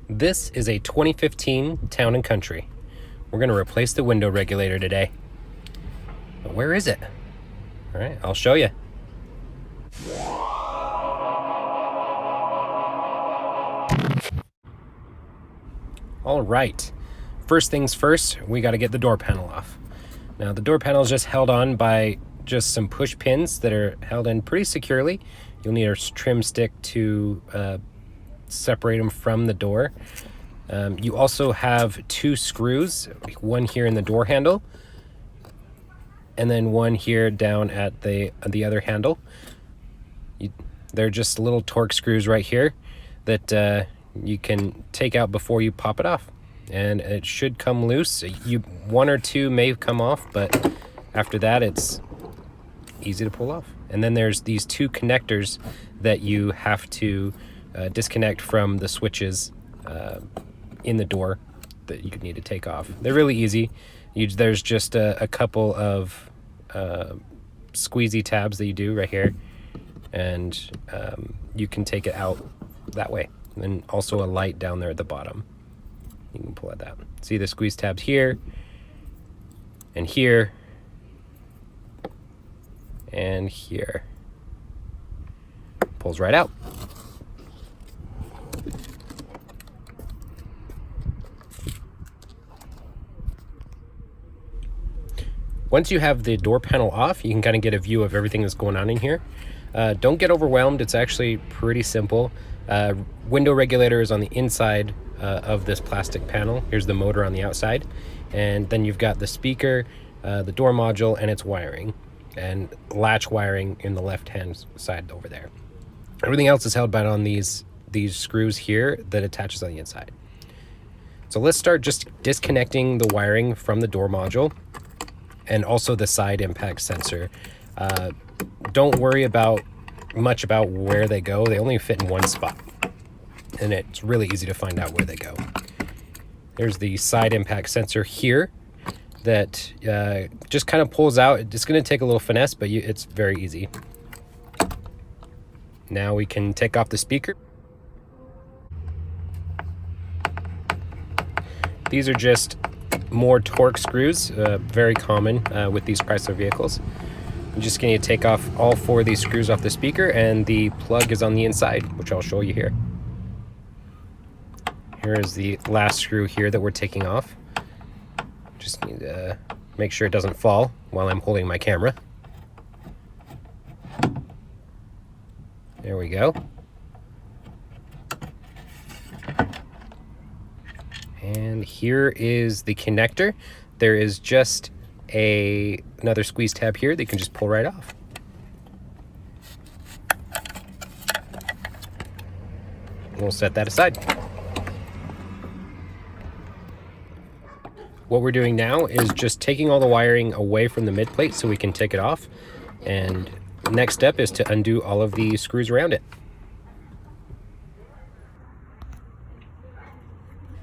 This is a 2015 Town and Country. We're going to replace the window regulator today. But where is it? All right, I'll show you. All right, first things first, we got to get the door panel off. Now the door panel is just held on by just some push pins that are held in pretty securely. You'll need a trim stick to separate them from the door. You also have two screws, one here in the door handle and then one here down at the other handle. They're just little Torx screws right here that you can take out before you pop it off, and it should come loose. One or two may come off, but after that it's easy to pull off. And then there's these two connectors that you have to disconnect from the switches in the door that you need to take off. They're really easy. There's just a couple of squeezy tabs that you do right here, and you can take it out that way. And then also a light down there at the bottom. You can pull at that. See the squeeze tabs here and here and here. Pulls right out. Once you have the door panel off, you can kind of get a view of everything that's going on in here. Don't get overwhelmed. It's actually pretty simple. Window regulator is on the inside of this plastic panel. Here's the motor on the outside. And then you've got the speaker, the door module, and its wiring. And latch wiring in the left-hand side over there. Everything else is held by on these screws here that attaches on the inside. So let's start just disconnecting the wiring from the door module and also the side impact sensor. Don't worry much about where they go. They only fit in one spot, and it's really easy to find out where they go. There's the side impact sensor here that just kind of pulls out. It's going to take a little finesse, but it's very easy. Now we can take off the speaker. These are just more Torx screws, very common with these Chrysler vehicles. I'm just going to take off all four of these screws off the speaker, and the plug is on the inside, which I'll show you here. Here is the last screw here that we're taking off. Just need to make sure it doesn't fall while I'm holding my camera. There we go. And here is the connector. There is just another squeeze tab here that you can just pull right off. We'll set that aside. What we're doing now is just taking all the wiring away from the mid plate so we can take it off. And the next step is to undo all of the screws around it.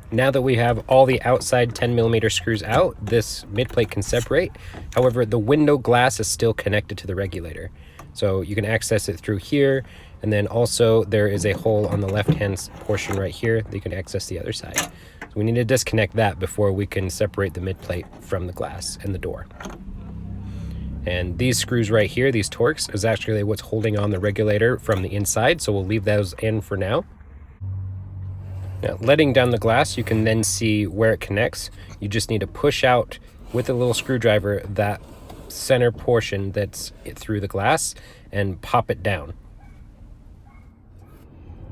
Now that we have all the outside 10mm screws out, this mid plate can separate. However, the window glass is still connected to the regulator. So you can access it through here, and then also there is a hole on the left-hand portion right here that you can access the other side. So we need to disconnect that before we can separate the mid plate from the glass and the door. And these screws right here, these Torx, is actually what's holding on the regulator from the inside, so we'll leave those in for now. Now, letting down the glass, you can then see where it connects. You just need to push out with a little screwdriver that center portion that's through the glass and pop it down.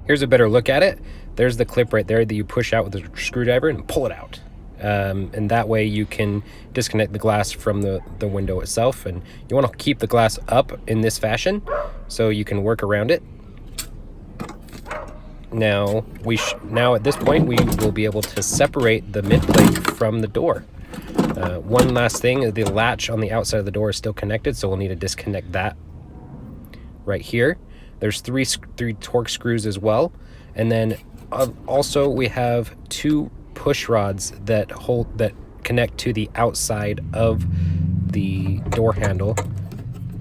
Here's a better look at it. There's the clip right there that you push out with the screwdriver and pull it out. And that way you can disconnect the glass from the window itself. And you want to keep the glass up in this fashion so you can work around it. Now at this point we will be able to separate the mid plate from the door. One last thing, the latch on the outside of the door is still connected, so we'll need to disconnect that right here. There's three Torx screws as well, and then also we have two push rods that connect to the outside of the door handle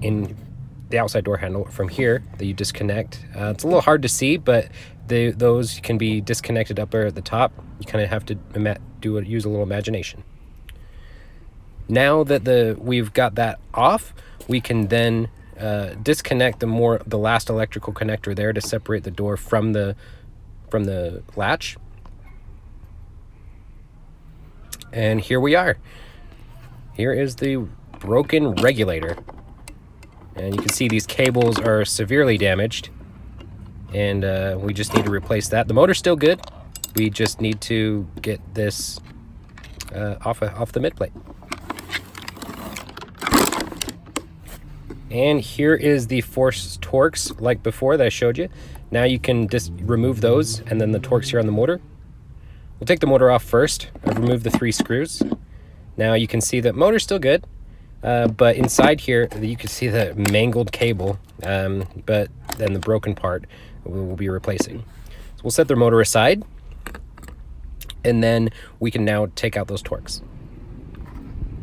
in the outside door handle from here that you disconnect. It's a little hard to see, but those can be disconnected up there at the top. You kind of have to use a little imagination. Now that we've got that off, we can then disconnect the last electrical connector there to separate the door from the latch. And here we are. Here is the broken regulator. And you can see these cables are severely damaged. And we just need to replace that. The motor's still good. We just need to get this off the midplate. And here is the force Torx like before that I showed you. Now you can just remove those and then the Torx here on the motor. We'll take the motor off first. I've removed the 3 screws. Now you can see the motor's still good, but inside here you can see the mangled cable, but then the broken part we'll be replacing. So we'll set the motor aside, and then we can now take out those Torx.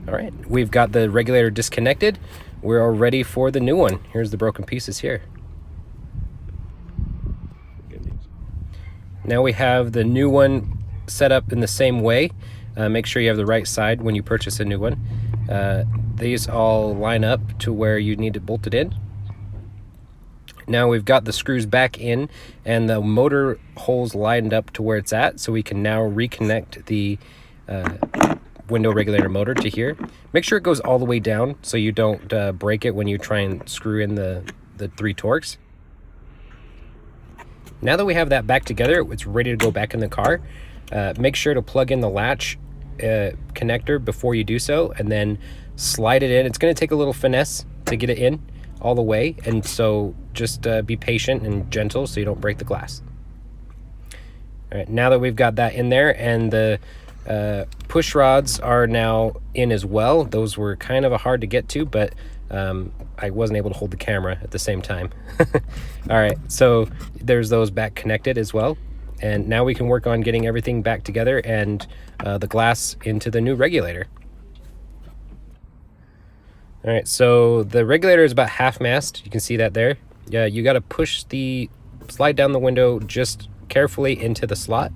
All right, we've got the regulator disconnected. We're all ready for the new one. Here's the broken pieces here. Now we have the new one set up in the same way. Make sure you have the right side when you purchase a new one. These all line up to where you need to bolt it in. Now we've got the screws back in and the motor holes lined up to where it's at, so we can now reconnect the window regulator motor to here. Make sure it goes all the way down so you don't break it when you try and screw in the 3 Torx. Now that we have that back together, it's ready to go back in the car. Make sure to plug in the latch connector before you do so, and then slide it in. It's going to take a little finesse to get it in all the way, and so just be patient and gentle so you don't break the glass. All right, now that we've got that in there and the push rods are now in as well. Those were kind of hard to get to, but I wasn't able to hold the camera at the same time. All right, so there's those back connected as well. And now we can work on getting everything back together and the glass into the new regulator. All right, so the regulator is about half mast. You can see that there. Yeah, you got to slide down the window just carefully into the slot,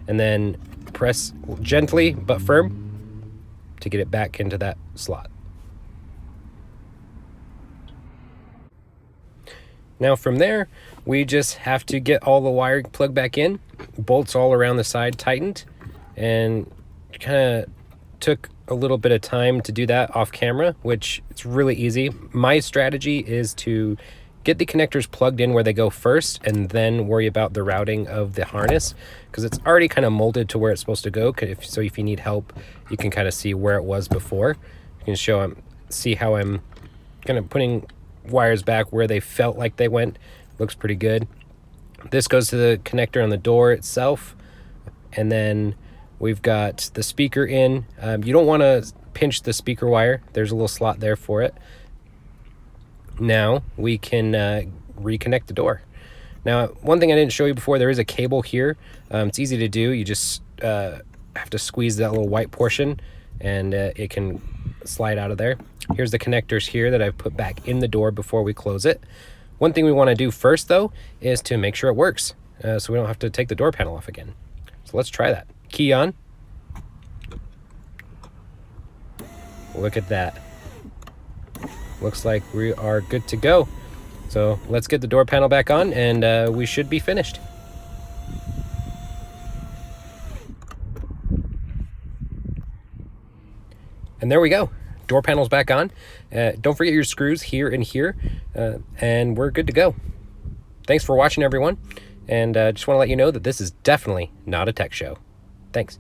and then press gently but firm to get it back into that slot. Now from there, we just have to get all the wire plugged back in, bolts all around the side tightened, and kind of took a little bit of time to do that off camera, which it's really easy. My strategy is to get the connectors plugged in where they go first and then worry about the routing of the harness, because it's already kind of molded to where it's supposed to go. So if you need help, you can kind of see where it was before. You can see how I'm kind of putting wires back where they felt like they went. Looks pretty good. This goes to the connector on the door itself, and then we've got the speaker in. You don't want to pinch the speaker wire. There's a little slot there for it. Now we can reconnect the door. Now, one thing I didn't show you before, there is a cable here. It's easy to do. You just have to squeeze that little white portion, and it can slide out of there. Here's the connectors here that I've put back in the door before we close it. One thing we want to do first, though, is to make sure it works, so we don't have to take the door panel off again. So let's try that. Key on. Look at that. Looks like we are good to go. So let's get the door panel back on, and we should be finished. And there we go. Door panel's back on. Don't forget your screws here and here, and we're good to go. Thanks for watching, everyone. And just want to let you know that this is definitely not a tech show. Thanks.